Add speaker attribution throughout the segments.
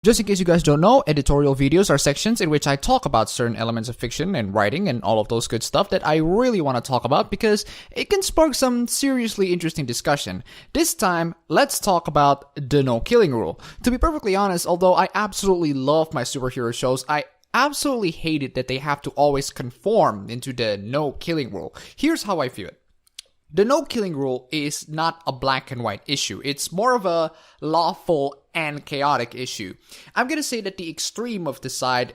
Speaker 1: Just in case you guys don't know, editorial videos are sections in which I talk about certain elements of fiction and writing and all of those good stuff that I really want to talk about because it can spark some seriously interesting discussion. This time, let's talk about the no-killing rule. To be perfectly honest, although I absolutely love my superhero shows, I absolutely hate it that they have to always conform into the no-killing rule. Here's how I view it. The no-killing rule is not a black and white issue. It's more of a lawful and chaotic issue. I'm gonna say that the extreme of the side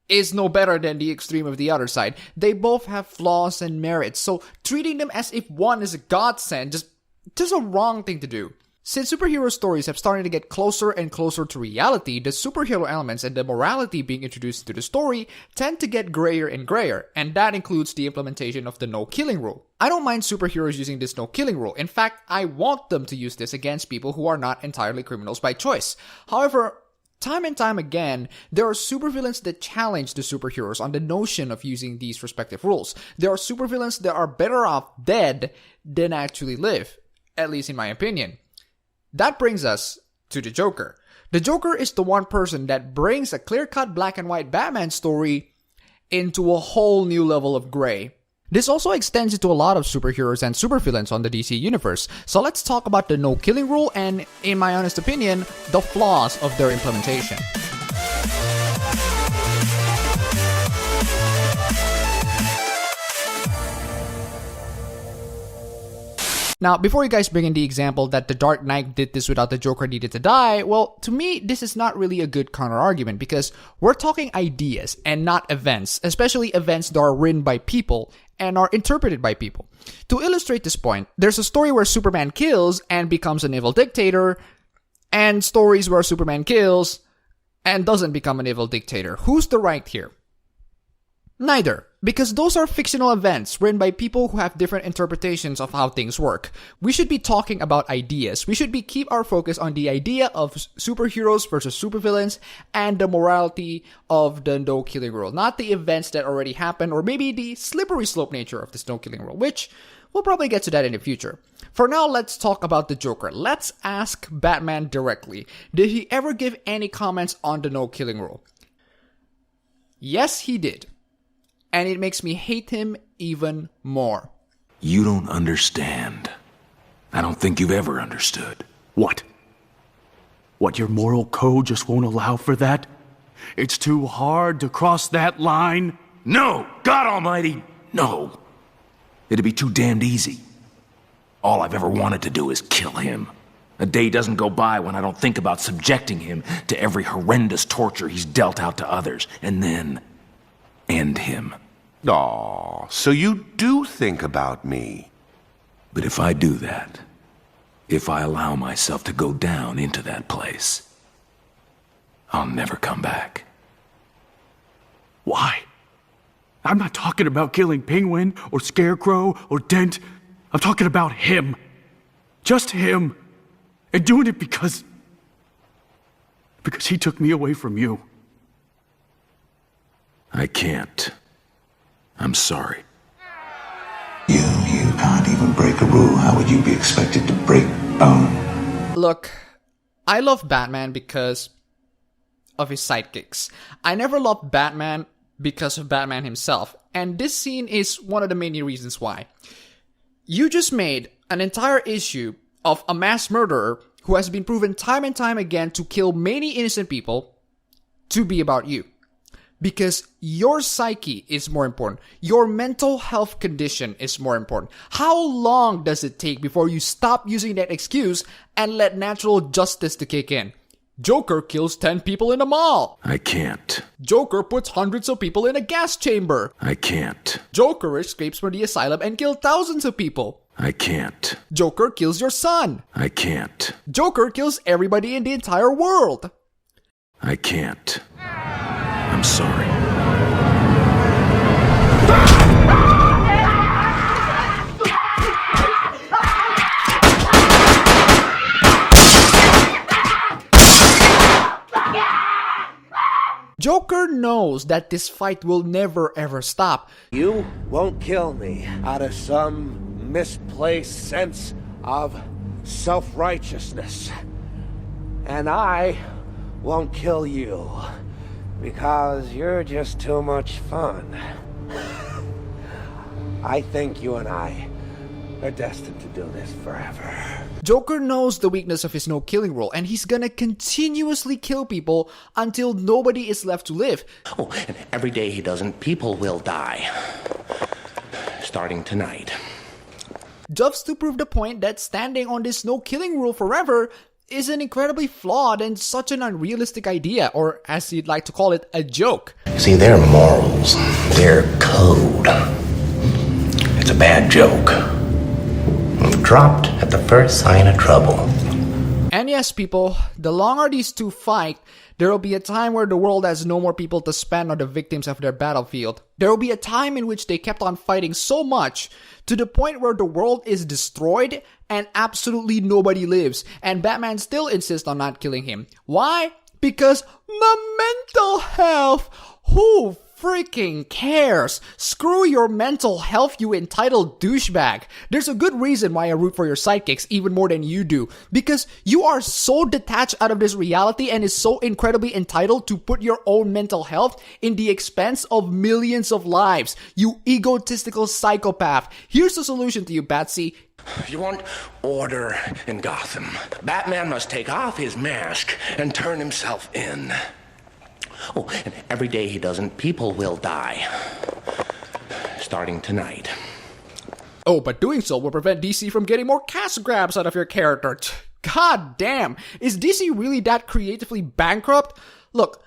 Speaker 1: is no better than the extreme of the other side. They both have flaws and merits, so treating them as if one is a godsend just a wrong thing to do. Since superhero stories have started to get closer and closer to reality, the superhero elements and the morality being introduced into the story tend to get grayer and grayer, and that includes the implementation of the no-killing rule. I don't mind superheroes using this no-killing rule. In fact, I want them to use this against people who are not entirely criminals by choice. However, time and time again, there are supervillains that challenge the superheroes on the notion of using these respective rules. There are supervillains that are better off dead than actually live, at least in my opinion. That brings us to the Joker. The Joker is the one person that brings a clear-cut black and white Batman story into a whole new level of gray. This also extends into a lot of superheroes and supervillains on the DC universe. So let's talk about the no-killing rule and, in my honest opinion, the flaws of their implementation. Now, before you guys bring in the example that the Dark Knight did this without the Joker needed to die, well, to me, this is not really a good counter-argument because we're talking ideas and not events, especially events that are written by people and are interpreted by people. To illustrate this point, there's a story where Superman kills and becomes an evil dictator, and stories where Superman kills and doesn't become an evil dictator. Who's the right here? Neither, because those are fictional events written by people who have different interpretations of how things work. We should be talking about ideas. We should keep our focus on the idea of superheroes versus supervillains and the morality of the no-killing rule, not the events that already happened or maybe the slippery slope nature of this no-killing rule, which we'll probably get to that in the future. For now, let's talk about the Joker. Let's ask Batman directly. Did he ever give any comments on the no-killing rule? Yes, he did. And it makes me hate him even more.
Speaker 2: You don't understand. I don't think you've ever understood.
Speaker 3: What? What, your moral code just won't allow for that? It's too hard to cross that line?
Speaker 2: No! God almighty, no! It'd be too damned easy. All I've ever wanted to do is kill him. A day doesn't go by when I don't think about subjecting him to every horrendous torture he's dealt out to others, and then end him.
Speaker 4: Aw, so you do think about me.
Speaker 2: But if I do that, if I allow myself to go down into that place, I'll never come back.
Speaker 3: Why? I'm not talking about killing Penguin or Scarecrow or Dent. I'm talking about him. Just him. And doing it because he took me away from you.
Speaker 2: I can't. I'm sorry.
Speaker 5: You can't even break a rule. How would you be expected to break bone?
Speaker 1: Look, I love Batman because of his sidekicks. I never loved Batman because of Batman himself. And this scene is one of the many reasons why. You just made an entire issue of a mass murderer who has been proven time and time again to kill many innocent people to be about you. Because your psyche is more important. Your mental health condition is more important. How long does it take before you stop using that excuse and let natural justice to kick in? Joker kills 10 people in a mall.
Speaker 2: I can't.
Speaker 1: Joker puts hundreds of people in a gas chamber.
Speaker 2: I can't.
Speaker 1: Joker escapes from the asylum and kills thousands of people.
Speaker 2: I can't.
Speaker 1: Joker kills your son.
Speaker 2: I can't.
Speaker 1: Joker kills everybody in the entire world.
Speaker 2: I can't. I'm sorry.
Speaker 1: Joker knows that this fight will never ever stop.
Speaker 6: You won't kill me out of some misplaced sense of self-righteousness. And I won't kill you. Because you're just too much fun. I think you and I are destined to do this forever.
Speaker 1: Joker knows the weakness of his no-killing rule, and he's gonna continuously kill people until nobody is left to live.
Speaker 7: Oh, and every day he doesn't, people will die. Starting tonight.
Speaker 1: Just to prove the point that standing on this no-killing rule forever is an incredibly flawed and such an unrealistic idea, or as you'd like to call it, a joke.
Speaker 7: See, their morals, their code. It's a bad joke. Dropped at the first sign of trouble.
Speaker 1: And yes, people, the longer these two fight, there will be a time where the world has no more people to spend on the victims of their battlefield. There will be a time in which they kept on fighting so much to the point where the world is destroyed and absolutely nobody lives. And Batman still insists on not killing him. Why? Because my mental health. Who freaking cares? Screw your mental health, you entitled douchebag. There's a good reason why I root for your sidekicks even more than you do. Because you are so detached out of this reality and is so incredibly entitled to put your own mental health in the expense of millions of lives. You egotistical psychopath. Here's the solution to you, Batsy.
Speaker 7: You want order in Gotham. Batman must take off his mask and turn himself in. Oh, and every day he doesn't, people will die. Starting tonight.
Speaker 1: Oh, but doing so will prevent DC from getting more cash grabs out of your character. God damn, is DC really that creatively bankrupt? Look,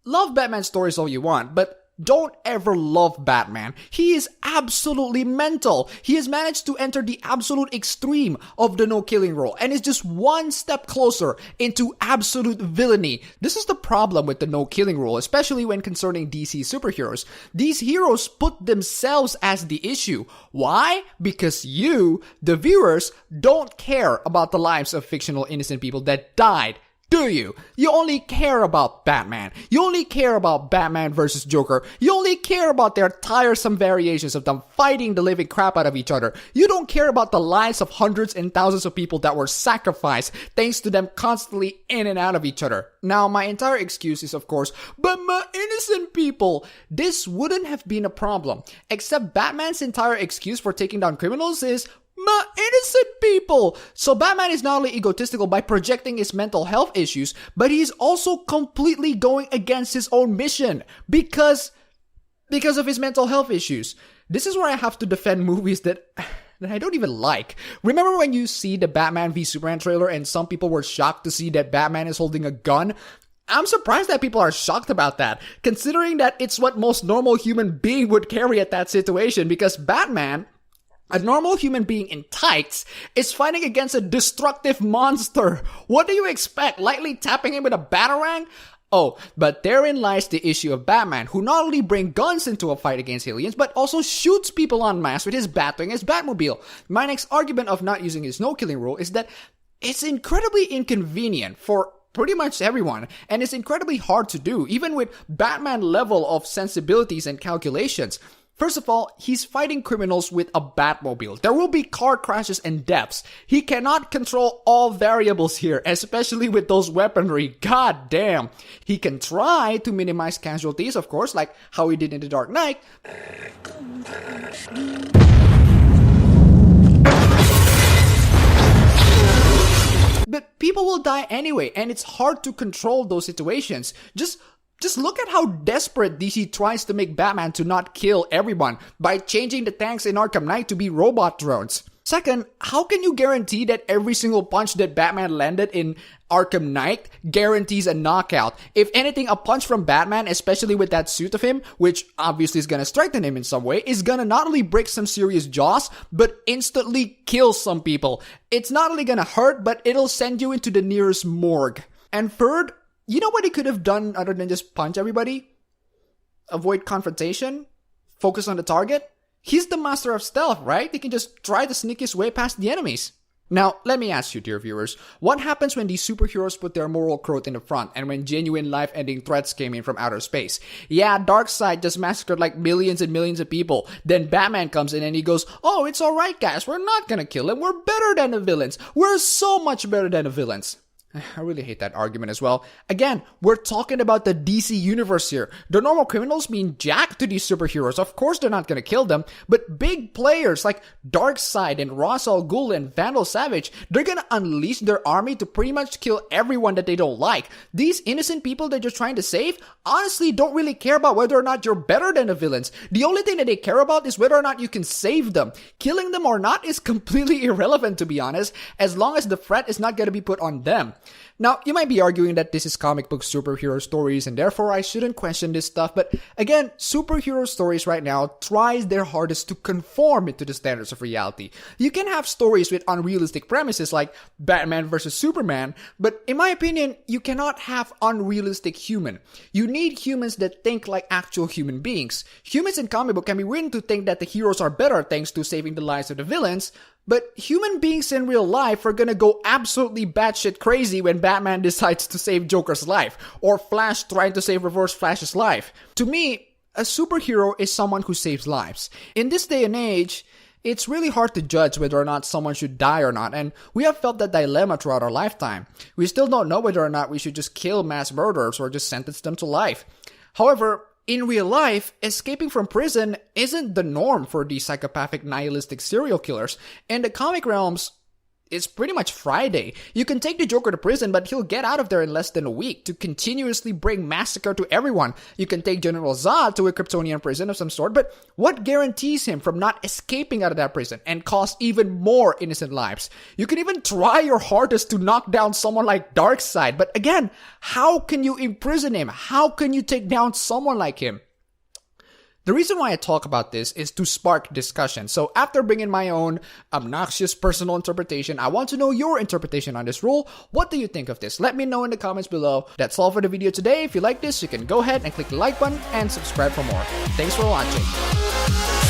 Speaker 1: love Batman stories all you want, but don't ever love Batman. He is absolutely mental. He has managed to enter the absolute extreme of the no-killing rule and is just one step closer into absolute villainy. This is the problem with the no-killing rule, especially when concerning DC superheroes. These heroes put themselves as the issue. Why? Because you, the viewers, don't care about the lives of fictional innocent people that died. Do you? You only care about Batman. You only care about Batman versus Joker. You only care about their tiresome variations of them fighting the living crap out of each other. You don't care about the lives of hundreds and thousands of people that were sacrificed thanks to them constantly in and out of each other. Now, my entire excuse is, of course, but my innocent people. This wouldn't have been a problem, except Batman's entire excuse for taking down criminals is my innocent people. So Batman is not only egotistical by projecting his mental health issues, but he's also completely going against his own mission because of his mental health issues. This is where I have to defend movies that I don't even like. Remember when you see the Batman v Superman trailer and some people were shocked to see that Batman is holding a gun? I'm surprised that people are shocked about that, considering that it's what most normal human being would carry at that situation, because Batman, a normal human being in tights, is fighting against a destructive monster. What do you expect? Lightly tapping him with a batarang? Oh, but therein lies the issue of Batman, who not only brings guns into a fight against aliens, but also shoots people en masse with his Batwing, his Batmobile. My next argument of not using his no-killing rule is that it's incredibly inconvenient for pretty much everyone, and it's incredibly hard to do, even with Batman level of sensibilities and calculations. First of all, he's fighting criminals with a Batmobile. There will be car crashes and deaths. He cannot control all variables here, especially with those weaponry. God damn. He can try to minimize casualties, of course, like how he did in The Dark Knight. But people will die anyway, and it's hard to control those situations. Just look at how desperate DC tries to make Batman to not kill everyone by changing the tanks in Arkham Knight to be robot drones. Second, how can you guarantee that every single punch that Batman landed in Arkham Knight guarantees a knockout? If anything, a punch from Batman, especially with that suit of him, which obviously is gonna strengthen him in some way, is gonna not only break some serious jaws, but instantly kill some people. It's not only gonna hurt, but it'll send you into the nearest morgue. And third, you know what he could have done other than just punch everybody? Avoid confrontation? Focus on the target? He's the master of stealth, right? He can just try to sneak his way past the enemies. Now, let me ask you, dear viewers, what happens when these superheroes put their moral growth in the front and when genuine life-ending threats came in from outer space? Yeah, Darkseid just massacred like millions and millions of people. Then Batman comes in and he goes, oh, it's alright guys, we're not gonna kill him, we're better than the villains. We're so much better than the villains. I really hate that argument as well. Again, we're talking about the DC universe here. The normal criminals mean jack to these superheroes. Of course they're not gonna kill them, but big players like Darkseid and Ra's al Ghul and Vandal Savage, they're gonna unleash their army to pretty much kill everyone that they don't like. These innocent people that you're trying to save honestly don't really care about whether or not you're better than the villains. The only thing that they care about is whether or not you can save them. Killing them or not is completely irrelevant, to be honest, as long as the threat is not gonna be put on them. Now, you might be arguing that this is comic book superhero stories and therefore I shouldn't question this stuff, but again, superhero stories right now tries their hardest to conform into the standards of reality. You can have stories with unrealistic premises like Batman versus Superman, but in my opinion, you cannot have unrealistic human. You need humans that think like actual human beings. Humans in comic book can be written to think that the heroes are better thanks to saving the lives of the villains, but human beings in real life are gonna go absolutely batshit crazy when Batman decides to save Joker's life, or Flash trying to save Reverse Flash's life. To me, a superhero is someone who saves lives. In this day and age, it's really hard to judge whether or not someone should die or not, and we have felt that dilemma throughout our lifetime. We still don't know whether or not we should just kill mass murderers or just sentence them to life. However, in real life, escaping from prison isn't the norm for these psychopathic nihilistic serial killers. In the comic realms, it's pretty much Friday. You can take the Joker to prison, but he'll get out of there in less than a week to continuously bring massacre to everyone. You can take General Zod to a Kryptonian prison of some sort, but what guarantees him from not escaping out of that prison and cause even more innocent lives? You can even try your hardest to knock down someone like Darkseid, but again, how can you imprison him? How can you take down someone like him? The reason why I talk about this is to spark discussion. So after bringing my own obnoxious personal interpretation, I want to know your interpretation on this rule. What do you think of this? Let me know in the comments below. That's all for the video today. If you like this, you can go ahead and click the like button and subscribe for more. Thanks for watching.